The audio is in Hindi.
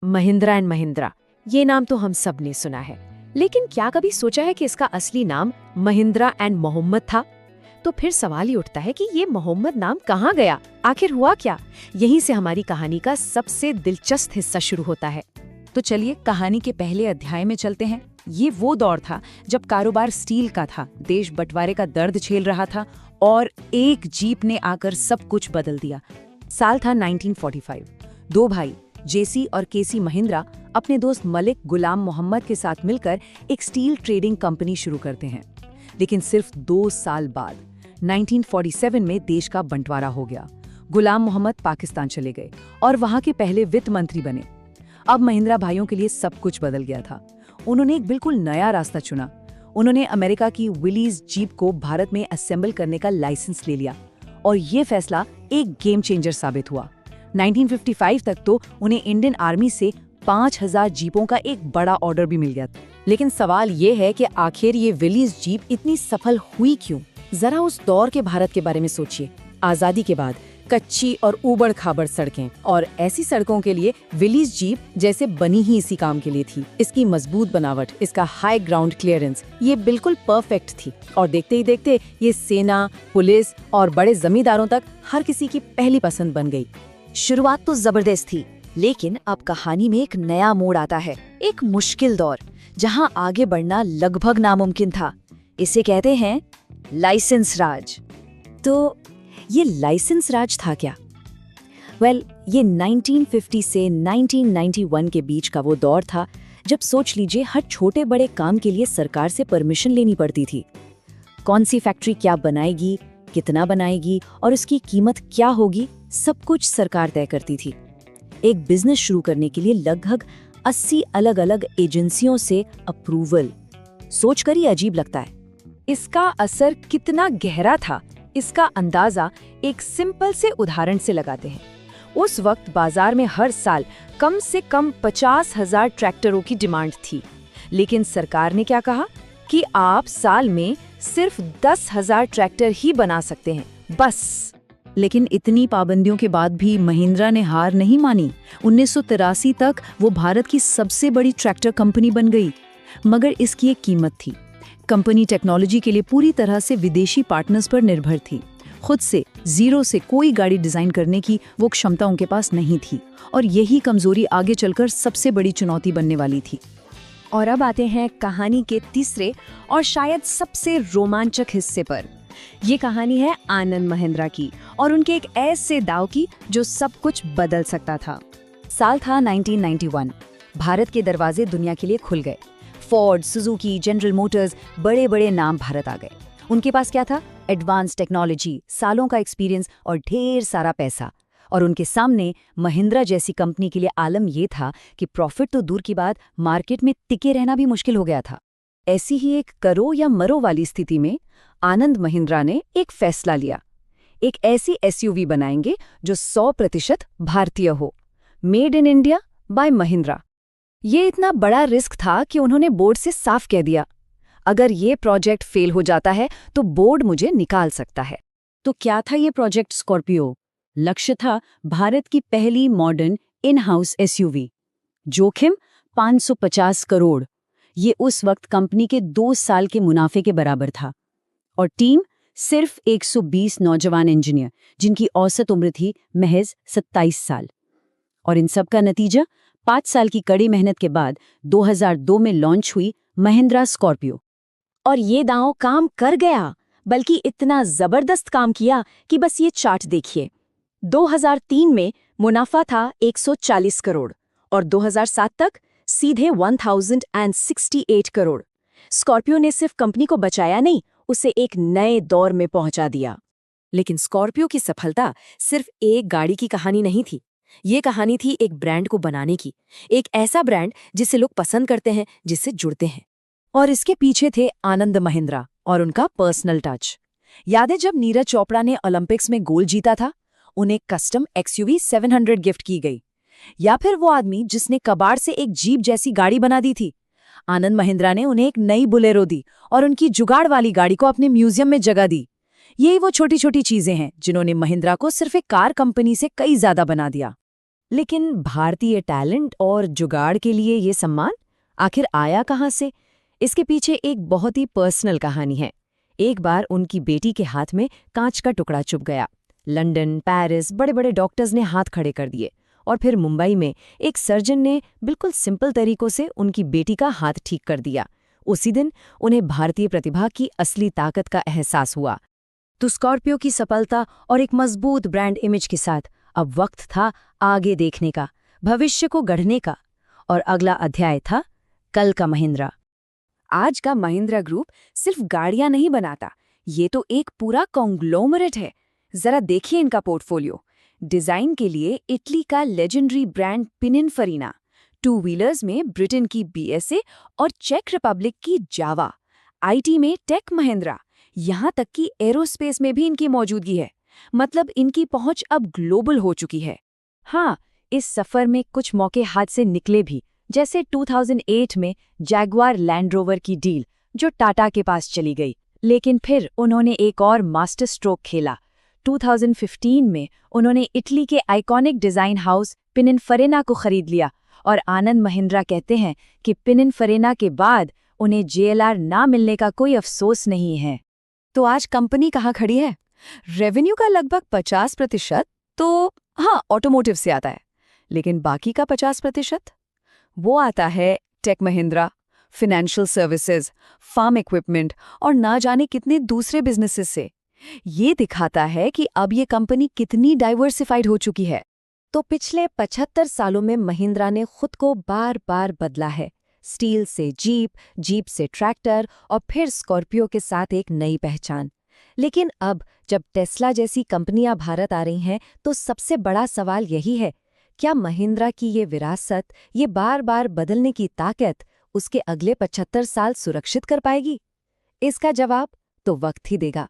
महिंद्रा एंड महिंद्रा, ये नाम तो हम सब ने सुना है, लेकिन क्या कभी सोचा है कि इसका असली नाम महिंद्रा एंड मोहम्मद था? तो फिर सवाल ही उठता है कि ये मोहम्मद नाम कहाँ गया, आखिर हुआ क्या? यहीं से हमारी कहानी का सबसे दिलचस्प हिस्सा शुरू होता है। तो चलिए कहानी के पहले अध्याय में चलते हैं। ये वो दौर था जब कारोबार स्टील का था, देश बंटवारे का दर्द झेल रहा था और एक जीप ने आकर सब कुछ बदल दिया। साल था 1945। दो भाई जेसी और केसी महिंद्रा अपने दोस्त मलिक गुलाम मोहम्मद के साथ मिलकर एक स्टील ट्रेडिंग कंपनी शुरू करते हैं। लेकिन सिर्फ 2 साल बाद 1947 में देश का बंटवारा हो गया। गुलाम मोहम्मद पाकिस्तान चले गए और वहां के पहले वित्त मंत्री बने। अब महिंद्रा भाइयों के लिए सब कुछ बदल गया था। उन्होंने एक बिल्कुल नया रास्ता चुना। उन्होंने अमेरिका की विलीज जीप को भारत में असेंबल करने का लाइसेंस ले लिया और ये फैसला एक गेम चेंजर साबित हुआ। 1955 तक तो उन्हें इंडियन आर्मी से 5000 जीपों का एक बड़ा ऑर्डर भी मिल गया। लेकिन सवाल ये है कि आखिर ये विलीज जीप इतनी सफल हुई क्यों? जरा उस दौर के भारत के बारे में सोचिए। आजादी के बाद कच्ची और ऊबड़ खाबड़ सड़कें, और ऐसी सड़कों के लिए विलीज जीप जैसे बनी ही इसी काम के लिए थी। इसकी मजबूत बनावट, इसका हाई ग्राउंड क्लियरेंस, ये बिल्कुल परफेक्ट थी। और देखते ही देखते ये सेना, पुलिस और बड़े जमींदारों तक हर किसी की पहली पसंद बन गई। शुरुआत तो जबरदस्त थी, लेकिन अब कहानी में एक नया मोड़ आता है। एक मुश्किल दौर जहां आगे बढ़ना लगभग नामुमकिन था। इसे कहते हैं लाइसेंस राज। तो ये लाइसेंस राज था क्या? ये 1950 से 1991 के बीच का वो दौर था जब सोच लीजिए हर छोटे बड़े काम के लिए सरकार से परमिशन लेनी पड़ती थी। कौन सी फैक्ट्री क्या बनाएगी, कितना बनाएगी और उसकी कीमत क्या होगी, सब कुछ सरकार तय करती थी। एक बिजनेस शुरू करने के लिए लगभग 80 अलग अलग एजेंसियों से अप्रूवल। सोचकर ही अजीब लगता है। इसका असर कितना गहरा था, इसका अंदाजा एक सिंपल से उदाहरण से लगाते हैं। उस वक्त बाजार में हर साल कम से कम 50,000 ट्रैक्टरों की डिमांड थी, लेकिन सरकार ने क्या कहा कि आप साल में सिर्फ 10,000 ट्रैक्टर ही बना सकते हैं, बस। लेकिन इतनी पाबंदियों के बाद भी महिंद्रा ने हार नहीं मानी। 1983 तक वो भारत की सबसे बड़ी ट्रैक्टर कंपनी बन गई। मगर इसकी एक कीमत थी। कंपनी टेक्नोलॉजी के लिए पूरी तरह से विदेशी पार्टनर्स पर निर्भर थी। खुद से जीरो से कोई गाड़ी डिजाइन करने की वो क्षमता उनके पास नहीं थी, और यही कमजोरी आगे चलकर सबसे बड़ी चुनौती बनने वाली थी। और अब आते हैं कहानी के तीसरे और शायद सबसे रोमांचक हिस्से पर। ये कहानी है आनंद महिंद्रा की और उनके एक ऐसे दांव की जो सब कुछ बदल सकता था। साल था 1991। भारत के दरवाजे दुनिया के लिए खुल गए। फोर्ड, सुजुकी, जनरल मोटर्स, बड़े बड़े नाम भारत आ गए। उनके पास क्या था? एडवांस टेक्नोलॉजी, सालों का एक्सपीरियंस और ढेर सारा पैसा। और उनके सामने महिंद्रा जैसी कंपनी के लिए आलम ये था कि प्रॉफिट तो दूर की बात, मार्केट में टिके रहना भी मुश्किल हो गया था। ऐसी ही एक करो या मरो वाली स्थिति में आनंद महिंद्रा ने एक फैसला लिया। एक ऐसी एसयूवी बनाएंगे जो 100% भारतीय हो, made in India by Mahindra. ये इतना बड़ा रिस्क था कि उन्होंने बोर्ड से साफ कह दिया, अगर ये प्रोजेक्ट फेल हो जाता है तो बोर्ड मुझे निकाल सकता है। तो क्या था ये प्रोजेक्ट स्कॉर्पियो? लक्ष्य था भारत की पहली मॉडर्न इन हाउस एसयूवी। जोखिम 550 करोड़। ये उस वक्त कंपनी के 2 साल के मुनाफे के बराबर था। और टीम सिर्फ 120 नौजवान इंजीनियर, जिनकी औसत उम्र थी महज 27 साल। और इन सब का नतीजा 5 साल की कड़ी मेहनत के बाद 2002 में लॉन्च हुई महिंद्रा स्कॉर्पियो। और ये दांव काम कर गया, बल्कि इतना जबरदस्त काम किया कि बस ये चार्ट देखिए। 2003 में मुनाफा था 140 करोड़ और 2007 तक सीधे 1068 करोड़। स्कॉर्पियो ने सिर्फ कंपनी को बचाया नहीं, उसे एक नए दौर में पहुंचा दिया। लेकिन स्कॉर्पियो की सफलता सिर्फ एक गाड़ी की कहानी नहीं थी। ये कहानी थी एक ब्रांड को बनाने की, एक ऐसा ब्रांड जिसे लोग पसंद करते हैं, जिससे जुड़ते हैं। और इसके पीछे थे आनंद महिंद्रा और उनका पर्सनल टच। याद है जब नीरज चोपड़ा ने ओलंपिक्स में गोल्ड जीता था, उन्हें कस्टम XUV 700 गिफ्ट की गई। या फिर वो आदमी जिसने कबाड़ से एक जीप जैसी गाड़ी बना दी थी, आनंद महिंद्रा ने उन्हें एक नई बुलेरो दी और उनकी जुगाड़ वाली गाड़ी को अपने म्यूजियम में जगह दी। यही वो छोटी छोटी चीजें हैं जिन्होंने महिंद्रा को सिर्फ एक कार कंपनी से कई ज्यादा बना दिया। लेकिन भारतीय टैलेंट और जुगाड़ के लिए ये सम्मान आखिर आया कहाँ से? इसके पीछे एक बहुत ही पर्सनल कहानी है। एक बार उनकी बेटी के हाथ में कांच का टुकड़ा चुभ गया। लंदन, पेरिस बड़े बड़े डॉक्टर्स ने हाथ खड़े कर दिए और फिर मुंबई में एक सर्जन ने बिल्कुल सिंपल तरीकों से उनकी बेटी का हाथ ठीक कर दिया। उसी दिन उन्हें भारतीय प्रतिभा की असली ताकत का एहसास हुआ। तो स्कॉर्पियो की सफलता और एक मजबूत ब्रांड इमेज के साथ अब वक्त था आगे देखने का, भविष्य को गढ़ने का। और अगला अध्याय था कल का महिंद्रा। आज का महिंद्रा ग्रुप सिर्फ गाड़ियां नहीं बनाता, ये तो एक पूरा कॉन्ग्लोमरेट है। जरा देखिए इनका पोर्टफोलियो। डिजाइन के लिए इटली का लेजेंडरी ब्रांड पिनिनफरीना, टू व्हीलर्स में ब्रिटेन की BSA और चेक रिपब्लिक की जावा, IT में टेक महिंद्रा, यहाँ तक कि एरोस्पेस में भी इनकी मौजूदगी है। मतलब इनकी पहुंच अब ग्लोबल हो चुकी है। हाँ, इस सफर में कुछ मौके हाथ से निकले भी, जैसे 2008 में जैगुआर लैंड रोवर की डील जो टाटा के पास चली गई। लेकिन फिर उन्होंने एक और मास्टर स्ट्रोक खेला। 2015 में उन्होंने इटली के आइकॉनिक डिजाइन हाउस पिनिनफरेना को खरीद लिया और आनंद महिंद्रा कहते हैं कि पिनिनफरेना के बाद उन्हें JLR ना मिलने का कोई अफसोस नहीं है। तो आज कंपनी कहाँ खड़ी है? रेवेन्यू का लगभग 50% तो हाँ ऑटोमोटिव से आता है, लेकिन बाकी का 50% वो आता है tech Mahindra, financial services, farm equipment और ना जाने कितने दूसरे बिजनेसेस से। ये दिखाता है कि अब ये कंपनी कितनी डाइवर्सिफाइड हो चुकी है। तो पिछले 75 सालों में महिंद्रा ने खुद को बार बार बदला है। स्टील से जीप, जीप से ट्रैक्टर और फिर स्कॉर्पियो के साथ एक नई पहचान। लेकिन अब जब टेस्ला जैसी कंपनियां भारत आ रही हैं, तो सबसे बड़ा सवाल यही है, क्या महिंद्रा की ये विरासत, ये बार बार बदलने की ताकत उसके अगले 75 साल सुरक्षित कर पाएगी? इसका जवाब तो वक्त ही देगा।